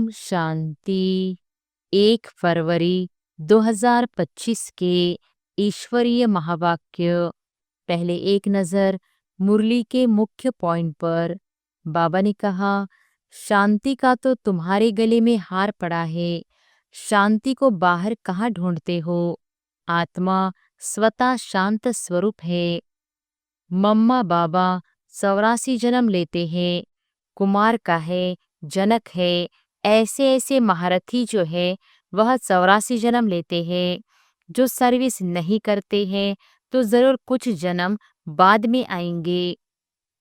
शांति। 1 फरवरी 2025 के ईश्वरीय महावाक्य। पहले एक नज़र मुरली के मुख्य पॉइंट पर। बाबा ने कहा, शांति का तो तुम्हारे गले में हार पड़ा है। शांति को बाहर कहाँ ढूंढते हो? आत्मा स्वतः शांत स्वरूप है। मम्मा बाबा 84 जन्म लेते हैं। कुमार का है, जनक है, ऐसे ऐसे महारथी जो है वह 84 जन्म लेते हैं। जो सर्विस नहीं करते हैं तो जरूर कुछ जन्म बाद में आएंगे।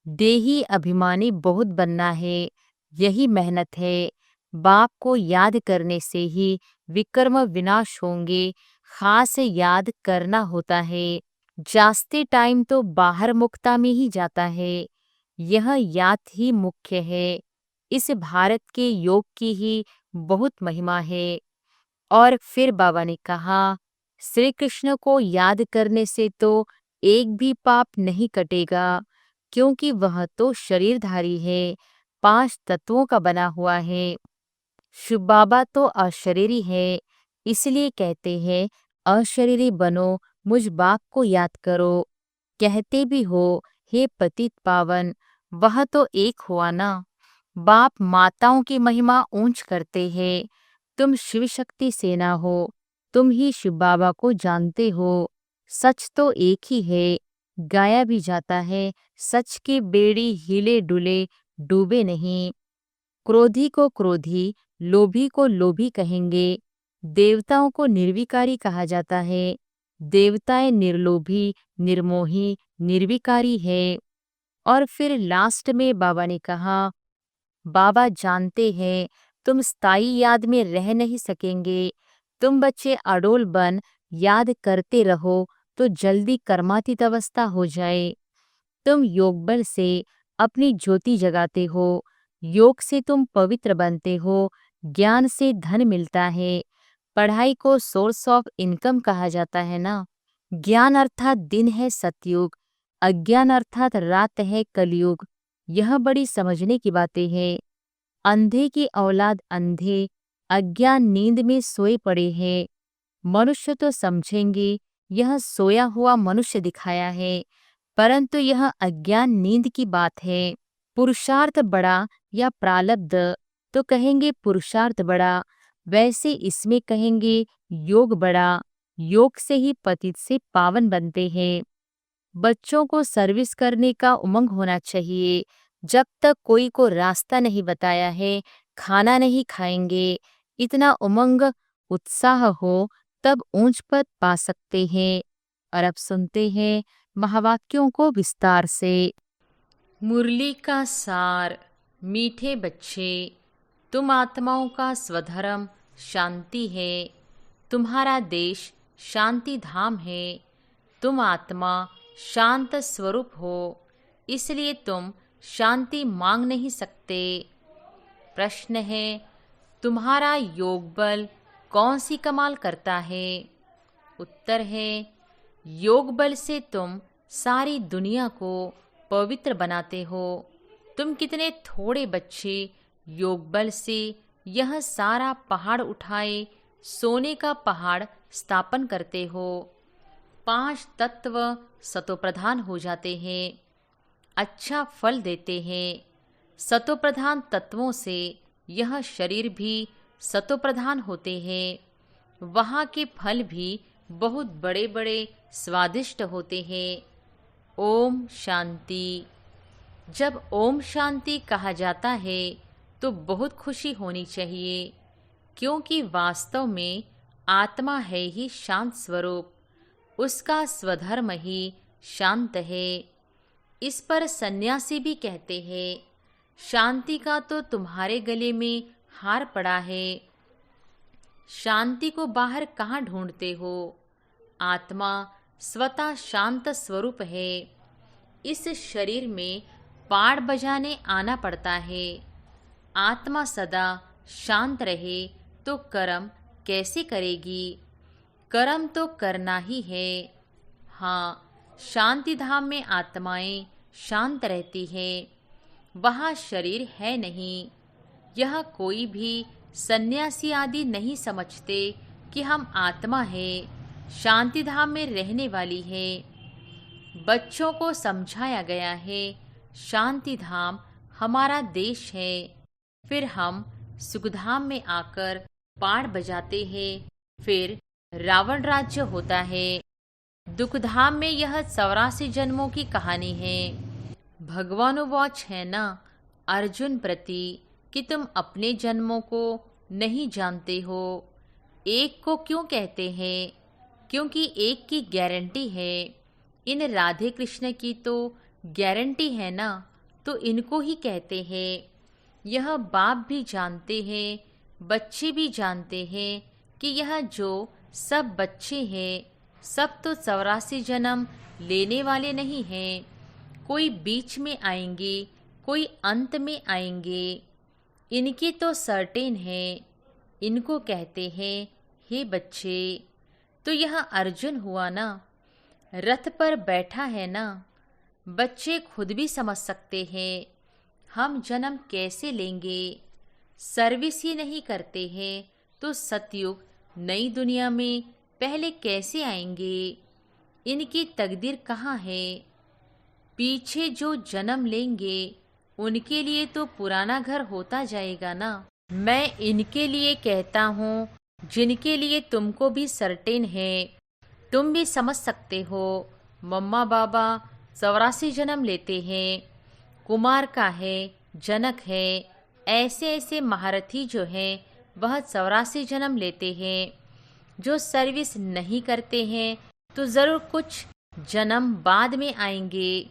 देही अभिमानी बहुत बनना है, यही मेहनत है। बाप को याद करने से ही विकर्म विनाश होंगे, खास याद करना होता है। जास्ते टाइम तो बाहर मुक्ता में ही जाता है, यह याद ही मुख्य है। इस भारत के योग की ही बहुत महिमा है। और फिर बाबा ने कहा, श्री कृष्ण को याद करने से तो एक भी पाप नहीं कटेगा, क्योंकि वह तो शरीरधारी है, 5 तत्वों का बना हुआ है। शिव बाबा तो अशरीरी है, इसलिए कहते हैं अशरीरी बनो, मुझ बाप को याद करो। कहते भी हो, हे पतित पावन, वह तो एक हुआ ना। बाप माताओं की महिमा ऊंच करते हैं। तुम शिव शक्ति सेना हो, तुम ही शिव बाबा को जानते हो। सच तो एक ही है, गाया भी जाता है, सच की बेड़ी हिले डुले डूबे नहीं। क्रोधी को क्रोधी, लोभी को लोभी कहेंगे। देवताओं को निर्विकारी कहा जाता है। देवताएं निर्लोभी, निर्मोही, निर्विकारी है। और फिर लास्ट में बाबा ने कहा, बाबा जानते हैं तुम स्थायी याद में रह नहीं सकेंगे। तुम बच्चे अडोल बन याद करते रहो तो जल्दी कर्मातीत अवस्था हो जाए। तुम योग बल से अपनी ज्योति जगाते हो, योग से तुम पवित्र बनते हो, ज्ञान से धन मिलता है। पढ़ाई को सोर्स ऑफ इनकम कहा जाता है ना। ज्ञान अर्थात दिन है सतयुग, अज्ञान अर्थात रात है कलयुग। यह बड़ी समझने की बातें हैं। अंधे की औलाद अंधे, अज्ञान नींद में सोए पड़े हैं। मनुष्य तो समझेंगे यह सोया हुआ मनुष्य दिखाया है, परंतु यह अज्ञान नींद की बात है। पुरुषार्थ बड़ा या प्रारब्ध, तो कहेंगे पुरुषार्थ बड़ा, वैसे इसमें कहेंगे योग बड़ा। योग से ही पतित से पावन बनते हैं। बच्चों को सर्विस करने का उमंग होना चाहिए। जब तक कोई को रास्ता नहीं बताया है, खाना नहीं खाएंगे। इतना उमंग उत्साह हो तब ऊंच पद पा सकते हैं। और अब सुनते हैं महावाक्यों को विस्तार से। मुरली का सार। मीठे बच्चे, तुम आत्माओं का स्वधर्म शांति है। तुम्हारा देश शांति धाम है। तुम आत्मा शांत स्वरूप हो, इसलिए तुम शांति मांग नहीं सकते। प्रश्न है, तुम्हारा योग बल कौन सी कमाल करता है? उत्तर है, योग बल से तुम सारी दुनिया को पवित्र बनाते हो। तुम कितने थोड़े बच्चे योग बल से यह सारा पहाड़ उठाए सोने का पहाड़ स्थापन करते हो। 5 तत्व सतोप्रधान हो जाते हैं, अच्छा फल देते हैं। सतोप्रधान तत्वों से यह शरीर भी सतोप्रधान होते हैं। वहाँ के फल भी बहुत बड़े बड़े स्वादिष्ट होते हैं। ओम शांति। जब ओम शांति कहा जाता है तो बहुत खुशी होनी चाहिए, क्योंकि वास्तव में आत्मा है ही शांत स्वरूप। उसका स्वधर्म ही शांत है। इस पर सन्यासी भी कहते हैं, शांति का तो तुम्हारे गले में हार पड़ा है। शांति को बाहर कहाँ ढूंढते हो? आत्मा स्वतः शांत स्वरूप है। इस शरीर में पाड़ बजाने आना पड़ता है। आत्मा सदा शांत रहे तो कर्म कैसे करेगी? कर्म तो करना ही है। हाँ, शांति धाम में आत्माएं शांत रहती है। वहाँ शरीर है नहीं। यह कोई भी सन्यासी आदि नहीं समझते कि हम आत्मा है, शांति धाम में रहने वाली है। बच्चों को समझाया गया है शांति धाम हमारा देश है। फिर हम सुखधाम में आकर पाड़ बजाते हैं, फिर रावण राज्य होता है। दुखधाम में यह 84 जन्मों की कहानी है। भगवानुवाच है ना अर्जुन प्रति कि तुम अपने जन्मों को नहीं जानते हो। एक को क्यों कहते हैं? क्योंकि एक की गारंटी है। इन राधे कृष्ण की तो गारंटी है ना, तो इनको ही कहते हैं। यह बाप भी जानते हैं, बच्चे भी जानते हैं कि यह जो सब बच्चे हैं सब तो 84 जन्म लेने वाले नहीं हैं। कोई बीच में आएंगे, कोई अंत में आएंगे। इनकी तो सर्टेन है। इनको कहते हैं हे बच्चे। तो यह अर्जुन हुआ ना, रथ पर बैठा है ना। बच्चे खुद भी समझ सकते हैं हम जन्म कैसे लेंगे। सर्विस ही नहीं करते हैं तो सतयुग नई दुनिया में पहले कैसे आएंगे। इनकी तकदीर कहाँ है? पीछे जो जन्म लेंगे उनके लिए तो पुराना घर होता जाएगा ना। मैं इनके लिए कहता हूँ जिनके लिए तुमको भी सर्टेन है। तुम भी समझ सकते हो मम्मा बाबा 84 जन्म लेते हैं। कुमार का है, जनक है, ऐसे ऐसे महारथी जो हैं वह 84 जन्म लेते हैं। जो सर्विस नहीं करते हैं तो ज़रूर कुछ जन्म बाद में आएंगे।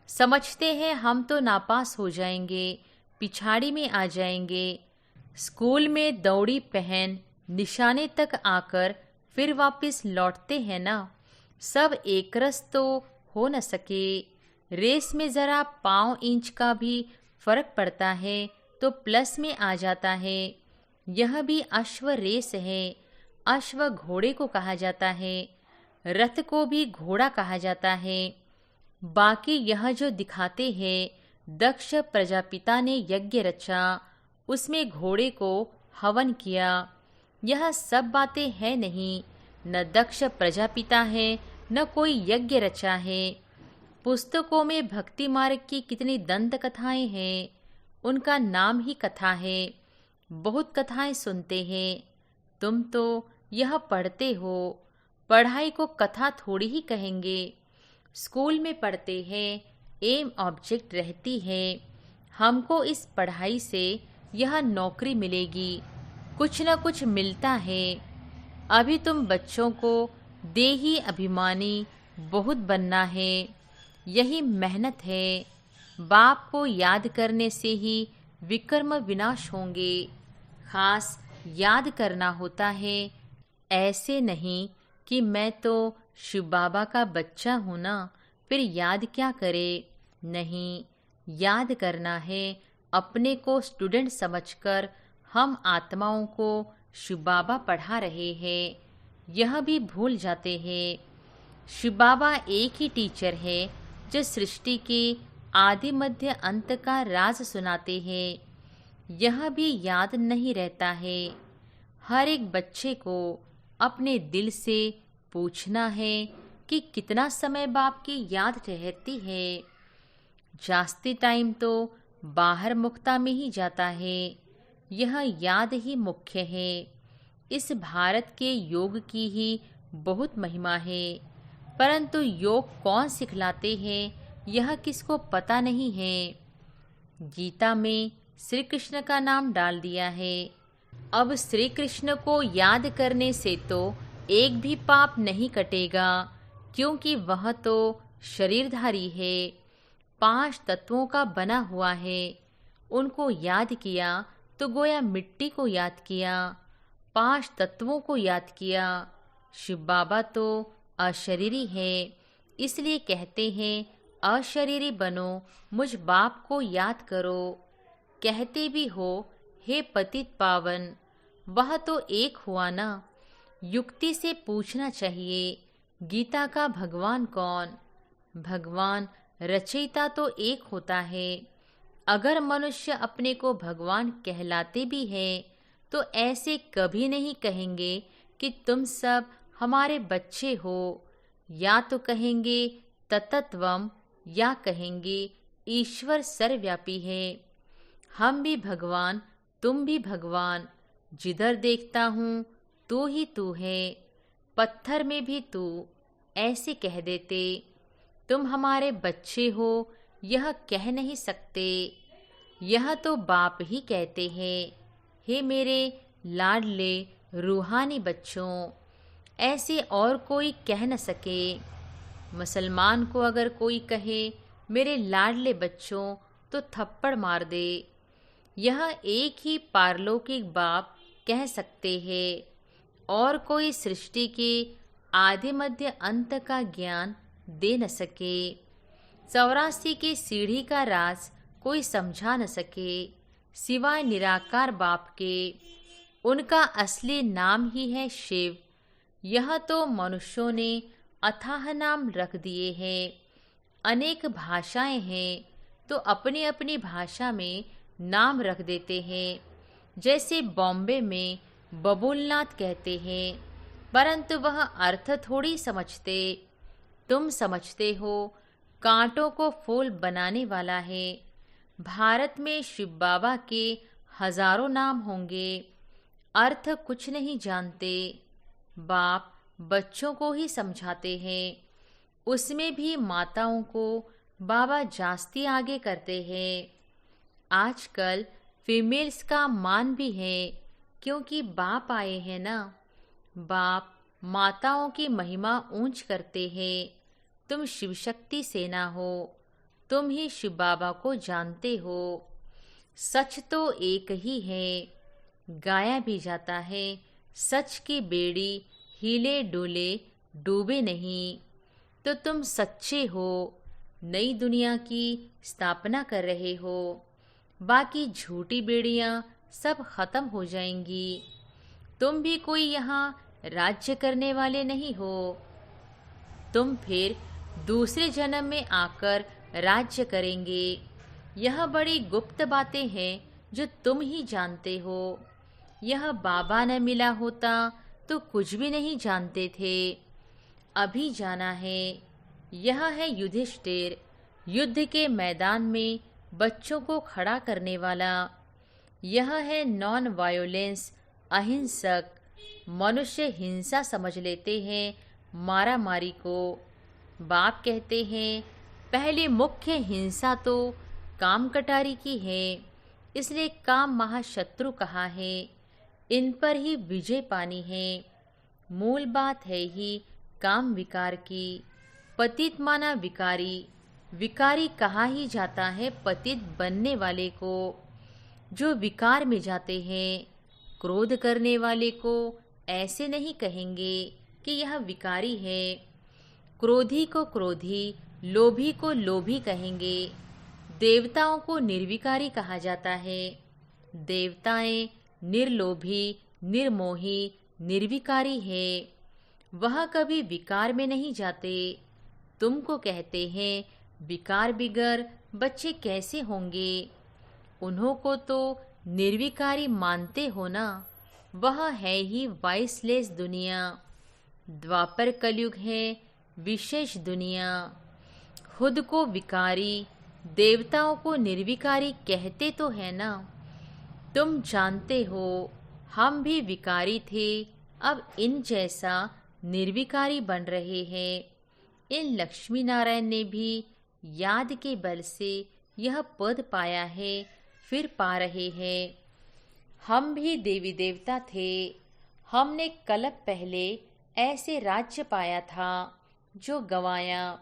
समझते हैं हम तो नापास हो जाएंगे, पिछाड़ी में आ जाएंगे। स्कूल में दौड़ी पहन निशाने तक आकर फिर वापस लौटते हैं ना। सब एक रस तो हो न सके। रेस में ज़रा पाँव इंच का भी फर्क पड़ता है तो प्लस में आ जाता है। यह भी अश्व रेस है। अश्व घोड़े को कहा जाता है, रथ को भी घोड़ा कहा जाता है। बाकी यह जो दिखाते हैं दक्ष प्रजापिता ने यज्ञ रचा, उसमें घोड़े को हवन किया, यह सब बातें हैं नहीं। न दक्ष प्रजापिता है न कोई यज्ञ रचा है। पुस्तकों में भक्ति मार्ग की कितनी दंत कथाएं हैं, उनका नाम ही कथा है। बहुत कथाएं सुनते हैं। तुम तो यह पढ़ते हो, पढ़ाई को कथा थोड़ी ही कहेंगे। स्कूल में पढ़ते हैं, एम ऑब्जेक्ट रहती है। हमको इस पढ़ाई से यह नौकरी मिलेगी, कुछ न कुछ मिलता है। अभी तुम बच्चों को देही अभिमानी बहुत बनना है, यही मेहनत है। बाप को याद करने से ही विकर्म विनाश होंगे। खास याद करना होता है, ऐसे नहीं कि मैं तो शिव बाबा का बच्चा हूँ ना, फिर याद क्या करे। नहीं, याद करना है अपने को स्टूडेंट समझकर। हम आत्माओं को शिव बाबा पढ़ा रहे हैं, यह भी भूल जाते हैं। शिव बाबा एक ही टीचर है जो सृष्टि के आदि मध्य अंत का राज सुनाते हैं, यह भी याद नहीं रहता है। हर एक बच्चे को अपने दिल से पूछना है कि कितना समय बाप की याद रहती है। जास्ती टाइम तो बाहर मुक्ता में ही जाता है, यह याद ही मुख्य है। इस भारत के योग की ही बहुत महिमा है, परंतु योग कौन सिखलाते हैं यह किसको पता नहीं है। गीता में श्री कृष्ण का नाम डाल दिया है। अब श्री कृष्ण को याद करने से तो एक भी पाप नहीं कटेगा, क्योंकि वह तो शरीरधारी है, 5 तत्वों का बना हुआ है। उनको याद किया तो गोया मिट्टी को याद किया, 5 तत्वों को याद किया। शिव बाबा तो अशरीरी है, इसलिए कहते हैं अशरीरी बनो, मुझ बाप को याद करो। कहते भी हो हे पतित पावन, वह तो एक हुआ ना। युक्ति से पूछना चाहिए गीता का भगवान कौन। भगवान रचयिता तो एक होता है। अगर मनुष्य अपने को भगवान कहलाते भी हैं तो ऐसे कभी नहीं कहेंगे कि तुम सब हमारे बच्चे हो। या तो कहेंगे ततत्वम, या कहेंगे ईश्वर सर्वव्यापी है। हम भी भगवान, तुम भी भगवान। जिधर देखता हूँ तू ही तू है, पत्थर में भी तू। ऐसे कह देते। तुम हमारे बच्चे हो यह कह नहीं सकते, यह तो बाप ही कहते हैं। हे मेरे लाडले रूहानी बच्चों, ऐसे और कोई कह न सके। मुसलमान को अगर कोई कहे मेरे लाडले बच्चों तो थप्पड़ मार दे। यह एक ही पारलौकिक बाप कह सकते हैं, और कोई सृष्टि के आदि मध्य अंत का ज्ञान दे न सके। 84 की सीढ़ी का राज कोई समझा न सके सिवाय निराकार बाप के। उनका असली नाम ही है शिव। यह तो मनुष्यों ने अथाह नाम रख दिए हैं। अनेक भाषाएं हैं तो अपनी अपनी भाषा में नाम रख देते हैं। जैसे बॉम्बे में बबूलनाथ कहते हैं, परंतु वह अर्थ थोड़ी समझते। तुम समझते हो कांटों को फूल बनाने वाला है। भारत में शिव बाबा के हजारों नाम होंगे, अर्थ कुछ नहीं जानते। बाप बच्चों को ही समझाते हैं, उसमें भी माताओं को बाबा जास्ती आगे करते हैं। आजकल फीमेल्स का मान भी है, क्योंकि बाप आए हैं ना। बाप माताओं की महिमा ऊंच करते हैं। तुम शिव शक्ति सेना हो, तुम ही शिव बाबा को जानते हो। सच तो एक ही है, गाया भी जाता है, सच की बेड़ी हिले डोले डूबे नहीं। तो तुम सच्चे हो, नई दुनिया की स्थापना कर रहे हो। बाकी झूठी बेड़ियां सब खत्म हो जाएंगी। तुम भी कोई यहाँ राज्य करने वाले नहीं हो। तुम फिर दूसरे जन्म में आकर राज्य करेंगे। यह बड़ी गुप्त बातें हैं जो तुम ही जानते हो। यह बाबा न मिला होता तो कुछ भी नहीं जानते थे। अभी जाना है। यह है युधिष्ठिर, युद्ध के मैदान में बच्चों को खड़ा करने वाला। यह है नॉन वायोलेंस, अहिंसक। मनुष्य हिंसा समझ लेते हैं मारा मारी को। बाप कहते हैं पहली मुख्य हिंसा तो काम कटारी की है, इसलिए काम महाशत्रु कहा है। इन पर ही विजय पानी है। मूल बात है ही काम विकार की। पतित माना विकारी, विकारी कहा ही जाता है पतित बनने वाले को। जो विकार में जाते हैं, क्रोध करने वाले को ऐसे नहीं कहेंगे कि यह विकारी है। क्रोधी को क्रोधी, लोभी को लोभी कहेंगे। देवताओं को निर्विकारी कहा जाता है। देवताएं निर्लोभी, निर्मोही, निर्विकारी है। वह कभी विकार में नहीं जाते। तुमको कहते हैं विकार बिगर बच्चे कैसे होंगे। उन्हों को तो निर्विकारी मानते हो ना। वह है ही वाइसलेस दुनिया। द्वापर कलयुग है विशेष दुनिया। खुद को विकारी, देवताओं को निर्विकारी कहते तो है ना। तुम जानते हो हम भी विकारी थे, अब इन जैसा निर्विकारी बन रहे हैं। इन लक्ष्मी नारायण ने भी याद के बल से यह पद पाया है, फिर पा रहे हैं। हम भी देवी देवता थे। हमने कल्प पहले ऐसे राज्य पाया था जो गंवाया,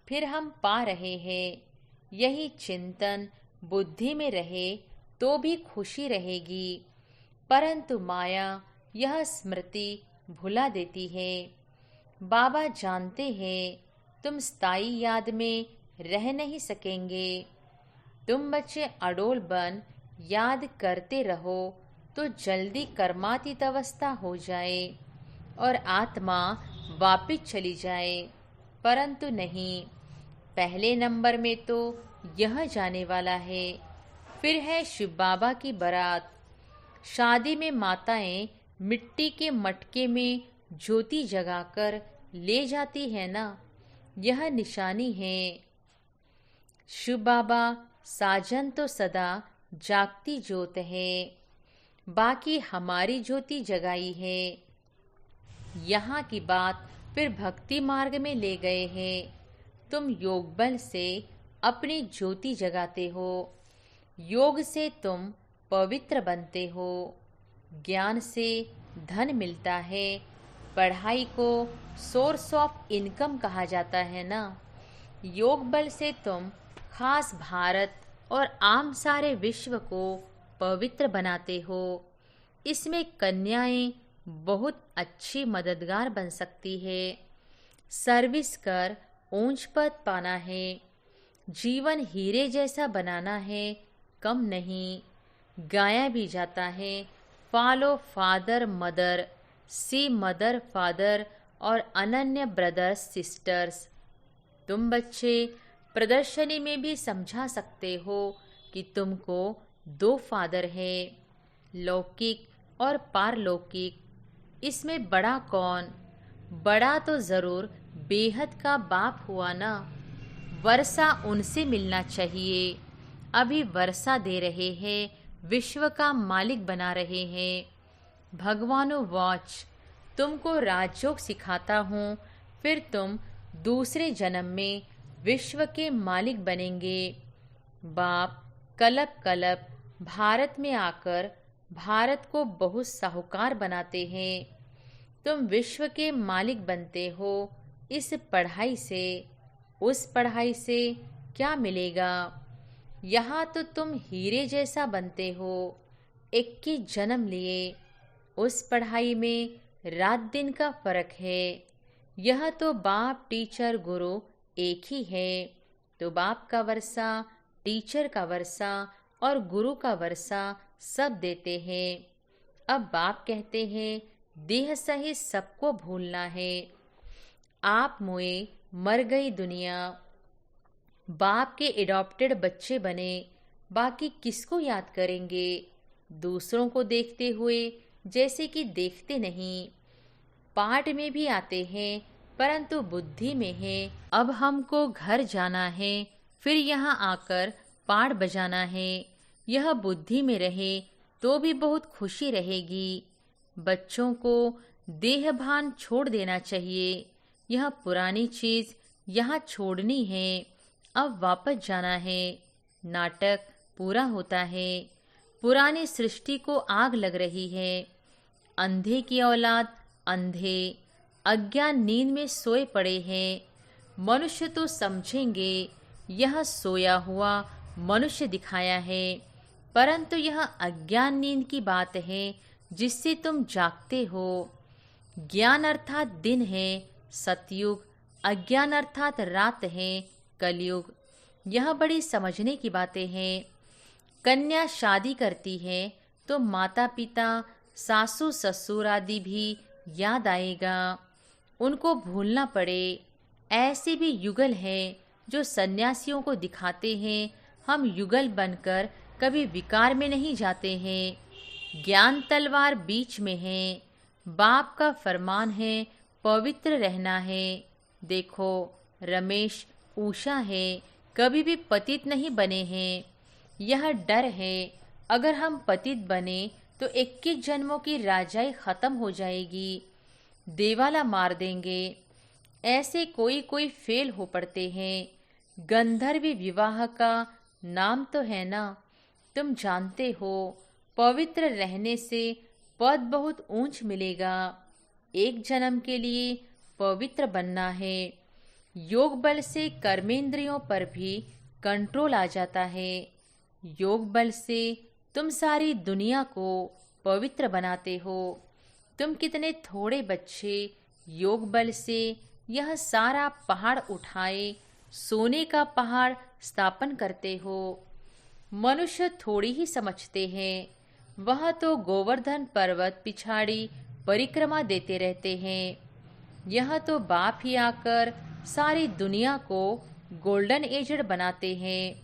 फिर हम पा रहे हैं। यही चिंतन बुद्धि में रहे तो भी खुशी रहेगी, परंतु माया यह स्मृति भुला देती है। बाबा जानते हैं तुम स्थायी याद में रह नहीं सकेंगे। तुम बच्चे अडोल बन याद करते रहो तो जल्दी कर्मातीत अवस्था हो जाए और आत्मा वापिस चली जाए, परंतु नहीं। पहले नंबर में तो यह जाने वाला है। फिर है शिव बाबा की बारात। शादी में माताएं मिट्टी के मटके में ज्योति जगाकर ले जाती है ना, यह निशानी है। शिव बाबा साजन तो सदा जागती ज्योत है, बाकी हमारी ज्योति जगाई है। यहाँ की बात फिर भक्ति मार्ग में ले गए हैं। तुम योग बल से अपनी ज्योति जगाते हो, योग से तुम पवित्र बनते हो, ज्ञान से धन मिलता है। पढ़ाई को सोर्स ऑफ इनकम कहा जाता है ना। योग बल से तुम खास भारत और आम सारे विश्व को पवित्र बनाते हो। इसमें कन्याएं बहुत अच्छी मददगार बन सकती है। सर्विस कर ऊंच पद पाना है, जीवन हीरे जैसा बनाना है, कम नहीं। गाया भी जाता है, फॉलो फादर मदर, सी मदर फादर और अनन्य ब्रदर्स सिस्टर्स। तुम बच्चे प्रदर्शनी में भी समझा सकते हो कि तुमको 2 फादर है, लौकिक और पारलौकिक। इसमें बड़ा कौन? बड़ा तो जरूर बेहद का बाप हुआ ना। वर्षा उनसे मिलना चाहिए। अभी वर्षा दे रहे हैं, विश्व का मालिक बना रहे हैं। भगवानो वॉच, तुमको राजयोग सिखाता हूँ, फिर तुम दूसरे जन्म में विश्व के मालिक बनेंगे। बाप कलप कलप भारत में आकर भारत को बहुत साहूकार बनाते हैं। तुम विश्व के मालिक बनते हो इस पढ़ाई से। उस पढ़ाई से क्या मिलेगा? यहाँ तो तुम हीरे जैसा बनते हो। 21 जन्म लिए। उस पढ़ाई में रात दिन का फर्क है। यह तो बाप टीचर गुरु एक ही है। तो बाप का वर्षा, टीचर का वर्षा और गुरु का वर्षा सब देते हैं। अब बाप कहते हैं देह सहित सबको भूलना है। आप मोए मर गई दुनिया। बाप के एडॉप्टेड बच्चे बने, बाकी किसको याद करेंगे? दूसरों को देखते हुए जैसे कि देखते नहीं। पाठ में भी आते हैं परंतु बुद्धि में है। अब हमको घर जाना है, फिर यहाँ आकर पाठ बजाना है। यह बुद्धि में रहे तो भी बहुत खुशी रहेगी। बच्चों को देह भान छोड़ देना चाहिए। यह पुरानी चीज यहाँ छोड़नी है, अब वापस जाना है। नाटक पूरा होता है। पुरानी सृष्टि को आग लग रही है। अंधे की औलाद अंधे अज्ञान नींद में सोए पड़े हैं। मनुष्य तो समझेंगे यह सोया हुआ मनुष्य दिखाया है, परंतु यह अज्ञान नींद की बात है जिससे तुम जागते हो। ज्ञान अर्थात दिन है सतयुग, अज्ञान अर्थात रात है कलयुग। यह बड़ी समझने की बातें हैं। कन्या शादी करती है तो माता पिता, सासू ससुर आदि भी याद आएगा, उनको भूलना पड़े। ऐसे भी युगल है जो सन्यासियों को दिखाते हैं हम युगल बनकर कभी विकार में नहीं जाते हैं। ज्ञान तलवार बीच में है। बाप का फरमान है पवित्र रहना है। देखो रमेश उषा है, कभी भी पतित नहीं बने हैं। यह डर है अगर हम पतित बने तो 21 जन्मों की राजाई खत्म हो जाएगी, देवाला मार देंगे। ऐसे कोई कोई फेल हो पड़ते हैं। गंधर्व विवाह का नाम तो है ना, तुम जानते हो। पवित्र रहने से पद बहुत ऊंच मिलेगा। 1 जन्म के लिए पवित्र बनना है। योग बल से कर्मेंद्रियों पर भी कंट्रोल आ जाता है। योग बल से तुम सारी दुनिया को पवित्र बनाते हो। तुम कितने थोड़े बच्चे योग बल से यह सारा पहाड़ उठाए सोने का पहाड़ स्थापन करते हो। मनुष्य थोड़ी ही समझते हैं, वह तो गोवर्धन पर्वत पिछाड़ी परिक्रमा देते रहते हैं। यह तो बाप ही आकर सारी दुनिया को गोल्डन एजड बनाते हैं।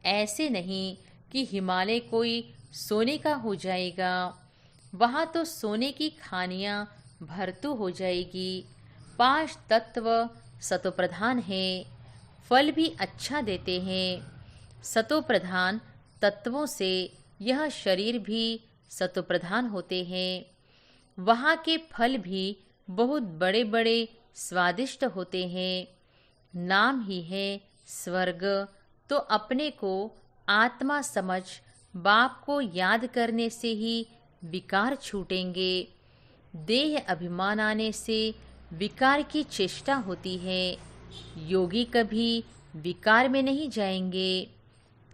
ऐसे नहीं कि हिमालय कोई सोने का हो जाएगा। वहाँ तो सोने की खानियाँ भरतू हो जाएगी। 5 तत्व सतोप्रधान हैं, फल भी अच्छा देते हैं। सतोप्रधान तत्वों से यह शरीर भी सतोप्रधान होते हैं। वहाँ के फल भी बहुत बड़े बड़े स्वादिष्ट होते हैं। नाम ही है स्वर्ग, तो अपने को आत्मा समझ बाप को याद करने से ही विकार छूटेंगे। देह अभिमान आने से विकार की चेष्टा होती है। योगी कभी विकार में नहीं जाएंगे।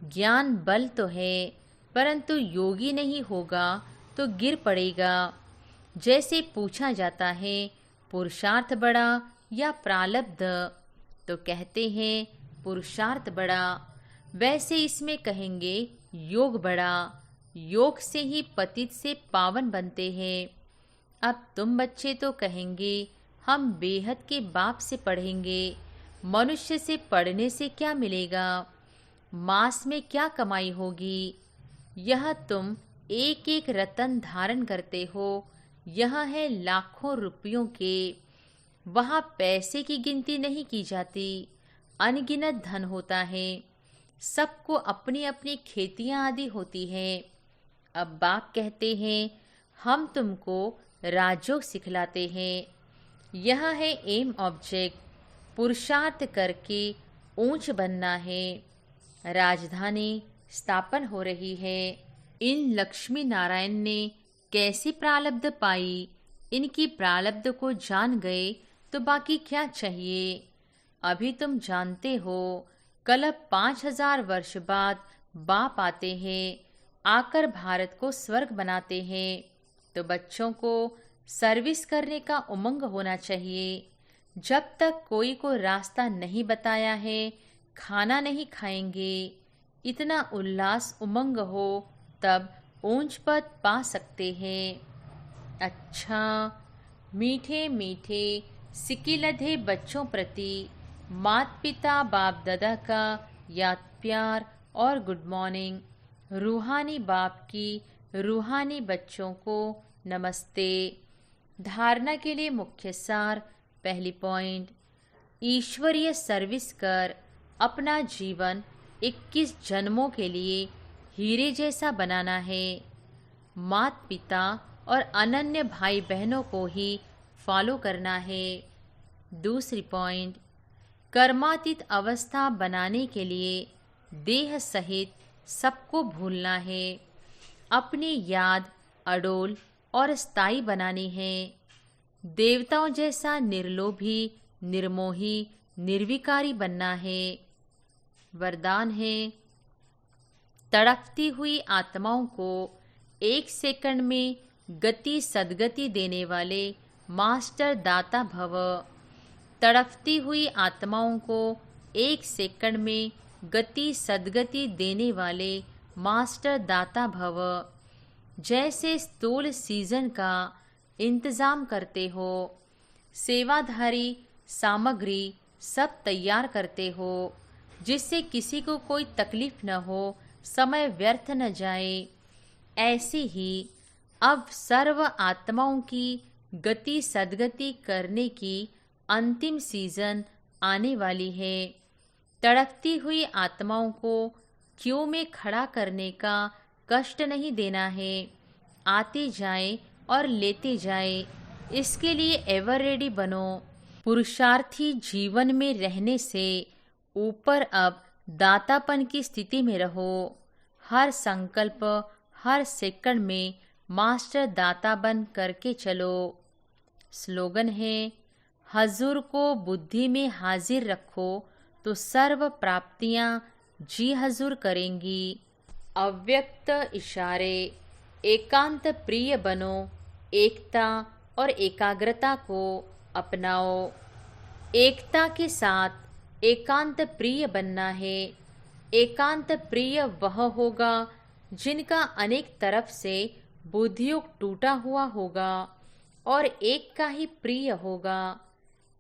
ज्ञान बल तो है, परंतु योगी नहीं होगा तो गिर पड़ेगा। जैसे पूछा जाता है पुरुषार्थ बड़ा या प्रारब्ध, तो कहते हैं पुरुषार्थ बड़ा। वैसे इसमें कहेंगे योग बड़ा। योग से ही पतित से पावन बनते हैं। अब तुम बच्चे तो कहेंगे हम बेहद के बाप से पढ़ेंगे, मनुष्य से पढ़ने से क्या मिलेगा, मास में क्या कमाई होगी। यह तुम एक एक रतन धारण करते हो, यह है लाखों रुपयों के। वहाँ पैसे की गिनती नहीं की जाती, अनगिनत धन होता है। सबको अपनी अपनी खेतियां आदि होती हैं। अब बाप कहते हैं हम तुमको राजयोग सिखलाते हैं। यह है एम ऑब्जेक्ट, पुरुषार्थ करके ऊंच बनना है। राजधानी स्थापन हो रही है। इन लक्ष्मी नारायण ने कैसी प्रारब्ध पाई, इनकी प्रारब्ध को जान गए तो बाकी क्या चाहिए। अभी तुम जानते हो कल 5000 वर्ष बाद बाप आते हैं, आकर भारत को स्वर्ग बनाते हैं। तो बच्चों को सर्विस करने का उमंग होना चाहिए। जब तक कोई को रास्ता नहीं बताया है, खाना नहीं खाएंगे। इतना उल्लास उमंग हो तब ऊंच पद पा सकते हैं। अच्छा, मीठे मीठे सिकिलधे बच्चों प्रति माता पिता बाप दादा का याद प्यार और गुड मॉर्निंग। रूहानी बाप की रूहानी बच्चों को नमस्ते। धारणा के लिए मुख्य सार। पहली पॉइंट, ईश्वरीय सर्विस कर अपना जीवन 21 जन्मों के लिए हीरे जैसा बनाना है। माता पिता और अनन्य भाई बहनों को ही फॉलो करना है। दूसरी पॉइंट, कर्मातीत अवस्था बनाने के लिए देह सहित सबको भूलना है। अपनी याद अडोल और स्थायी बनानी है। देवताओं जैसा निर्लोभी, निर्मोही, निर्विकारी बनना है। वरदान है, तड़पती हुई आत्माओं को 1 सेकंड में गति सद्गति देने वाले मास्टर दाता भव। तड़पती हुई आत्माओं को 1 सेकंड में गति सद्गति देने वाले मास्टर दाता भव। जैसे स्थूल सीजन का इंतजाम करते हो, सेवाधारी सामग्री सब तैयार करते हो, जिससे किसी को कोई तकलीफ न हो, समय व्यर्थ न जाए। ऐसे ही अब सर्व आत्माओं की गति सद्गति करने की अंतिम सीजन आने वाली है। तड़पती हुई आत्माओं को क्यों में खड़ा करने का कष्ट नहीं देना है। आते जाए और लेते जाए, इसके लिए एवर रेडी बनो। पुरुषार्थी जीवन में रहने से ऊपर अब दातापन की स्थिति में रहो। हर संकल्प, हर सेकंड में मास्टर दाता बन करके चलो। स्लोगन है, हजूर को बुद्धि में हाजिर रखो तो सर्व प्राप्तियां जी हजूर करेंगी। अव्यक्त इशारे, एकांत प्रिय बनो, एकता और एकाग्रता को अपनाओ। एकता के साथ एकांत प्रिय बनना है। एकांत प्रिय वह होगा जिनका अनेक तरफ से बुद्धियोग टूटा हुआ होगा और एक का ही प्रिय होगा।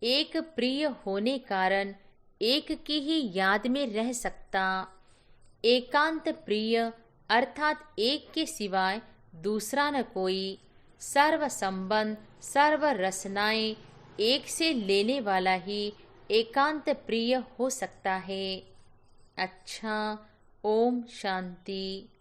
एक प्रिय होने कारण एक की ही याद में रह सकता। एकांत प्रिय अर्थात एक के सिवाय दूसरा न कोई, सर्व संबंध सर्व रसनाएं एक से लेने वाला ही एकांत प्रिय हो सकता है। अच्छा, ओम शांति।